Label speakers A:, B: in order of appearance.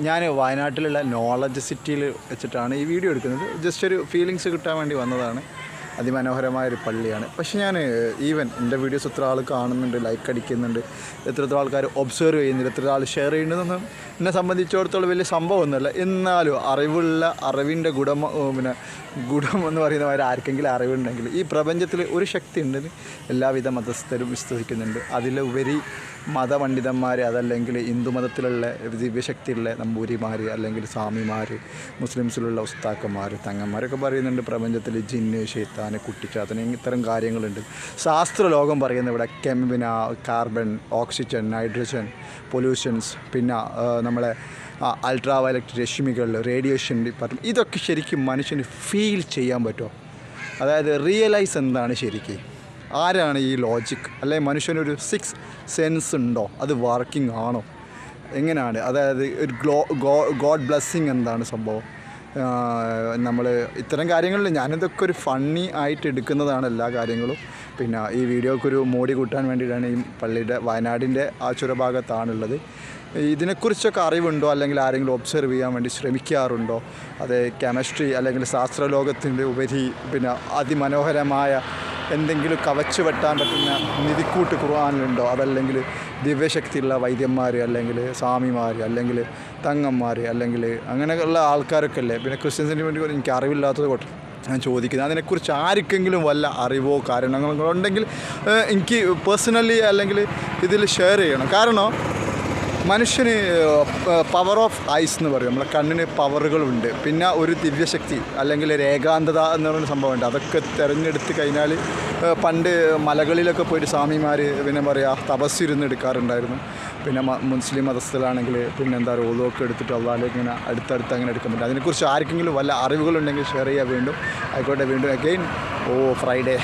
A: ഞാൻ വയനാട്ടിലുള്ള നോളജ് സിറ്റിയിൽ വെച്ചിട്ടാണ് ഈ വീഡിയോ എടുക്കുന്നത്. ജസ്റ്റ് ഒരു ഫീലിങ്സ് കിട്ടാൻ വേണ്ടി വന്നതാണ്. അതിമനോഹരമായൊരു പള്ളിയാണ്. പക്ഷേ ഞാൻ ഈവൻ എൻ്റെ വീഡിയോസ് എത്ര ആൾ കാണുന്നുണ്ട്, ലൈക്ക് അടിക്കുന്നുണ്ട്, എത്ര ആൾക്കാർ ഒബ്സർവ് ചെയ്യുന്നുണ്ട്, എത്ര ആൾ ഷെയർ ചെയ്യുന്നതെന്നൊന്നും എന്നെ സംബന്ധിച്ചിടത്തോളം വലിയ സംഭവമൊന്നുമല്ല. എന്നാലും അറിവിൻ്റെ ഗുണം എന്ന് പറയുന്നവർ ആർക്കെങ്കിലും അറിവുണ്ടെങ്കിൽ ഈ പ്രപഞ്ചത്തിൽ ഒരു ശക്തി ഉണ്ടെന്ന് എല്ലാവിധ മതസ്ഥരും വിശ്വസിക്കുന്നുണ്ട്. അതിലുപരി മതപണ്ഡിതന്മാർ, അതല്ലെങ്കിൽ ഹിന്ദു മതത്തിലുള്ള ദിവ്യശക്തിയുള്ള നമ്പൂരിമാർ, അല്ലെങ്കിൽ സ്വാമിമാർ, മുസ്ലിംസിലുള്ള ഉസ്താക്കന്മാർ, തങ്ങന്മാരൊക്കെ പറയുന്നുണ്ട് പ്രപഞ്ചത്തിൽ ജിന്ന്, ശൈത്താൻ, കുട്ടിച്ചാത്തൻ, ഇത്തരം കാര്യങ്ങളുണ്ട്. ശാസ്ത്രലോകം പറയുന്ന ഇവിടെ കാർബൺ, ഓക്സിജൻ, നൈട്രജൻ, പൊല്യൂഷൻസ്, പിന്നെ നമ്മളെ അൾട്രാ വയലറ്റ് രശ്മികൾ, റേഡിയേഷൻ ഡിപ്പാർട്ട്മെൻറ്റ്, ഇതൊക്കെ ശരിക്കും മനുഷ്യന് ഫീൽ ചെയ്യാൻ പറ്റുമോ? അതായത് റിയലൈസ് എന്താണ് ശരിക്കും, ആരാണ് ഈ ലോജിക്, അല്ലെങ്കിൽ മനുഷ്യനൊരു സിക്സ് സെൻസ് ഉണ്ടോ, അത് വർക്കിംഗ് ആണോ, എങ്ങനെയാണ്, അതായത് ഒരു ഗോഡ് ബ്ലെസ്സിങ് എന്താണ് സംഭവം? നമ്മൾ ഇത്തരം കാര്യങ്ങളിൽ ഞാനിതൊക്കെ ഒരു ഫണ്ണി ആയിട്ട് എടുക്കുന്നതാണ് എല്ലാ കാര്യങ്ങളും. പിന്നെ ഈ വീഡിയോക്കൊരു മോടി കൂട്ടാൻ വേണ്ടിയിട്ടാണ് ഈ പള്ളിയുടെ വയനാടിൻ്റെ ആ ചുരഭാഗത്താണുള്ളത്. ഇതിനെക്കുറിച്ചൊക്കെ അറിവുണ്ടോ, അല്ലെങ്കിൽ ആരെങ്കിലും ഒബ്സർവ് ചെയ്യാൻ വേണ്ടി ശ്രമിക്കാറുണ്ടോ? അത് കെമിസ്ട്രി അല്ലെങ്കിൽ ശാസ്ത്രലോകത്തിൻ്റെ ഉപരി പിന്നെ അതിമനോഹരമായ എന്തെങ്കിലും കവച്ച് വെട്ടാൻ പറ്റുന്ന നിധിക്കൂട്ട് ഖുർആനിലുണ്ടോ? അതല്ലെങ്കിൽ ദിവ്യശക്തിയുള്ള വൈദ്യന്മാർ, അല്ലെങ്കിൽ സ്വാമിമാർ, അല്ലെങ്കിൽ തങ്ങന്മാർ, അല്ലെങ്കിൽ അങ്ങനെയുള്ള ആൾക്കാരൊക്കെ അല്ലേ. പിന്നെ ക്രിസ്ത്യൻസിന് വേണ്ടി എനിക്ക് അറിവില്ലാത്തത് കൊണ്ട് ഞാൻ ചോദിക്കുന്നത്. അതിനെക്കുറിച്ച് ആർക്കെങ്കിലും വല്ല അറിവോ കാരണങ്ങളോ ഉണ്ടെങ്കിൽ എനിക്ക് പേഴ്സണലി അല്ലെങ്കിൽ ഇതിൽ ഷെയർ ചെയ്യണം. കാരണം മനുഷ്യന് പവർ ഓഫ് ഐസ് എന്ന് പറയും, നമ്മളെ കണ്ണിന് പവറുകളുണ്ട്. പിന്നെ ഒരു ദിവ്യശക്തി അല്ലെങ്കിൽ ഒരു ഏകാന്തത എന്ന് പറയുന്ന സംഭവമുണ്ട്. അതൊക്കെ തിരഞ്ഞെടുത്ത് കഴിഞ്ഞാൽ പണ്ട് മലകളിലൊക്കെ പോയിട്ട് സ്വാമിമാർ പിന്നെ പറയുക തപസ്സിരുന്ന് എടുക്കാറുണ്ടായിരുന്നു. പിന്നെ മുസ്ലിം മതസ്ഥലാണെങ്കിൽ പിന്നെ എന്താ പറയുക ഓലോക്കെ എടുത്തിട്ട് അള്ളാഹിലേക്ക് ഇങ്ങനെ അടുത്തടുത്ത് അങ്ങനെ എടുക്കാൻ പറ്റും. അതിനെക്കുറിച്ച് ആർക്കെങ്കിലും വല്ല അറിവുകളുണ്ടെങ്കിൽ ഷെയർ ചെയ്യുക. വീണ്ടും ആയിക്കോട്ടെ, വീണ്ടും അഗെയിൻ ഫ്രൈഡേ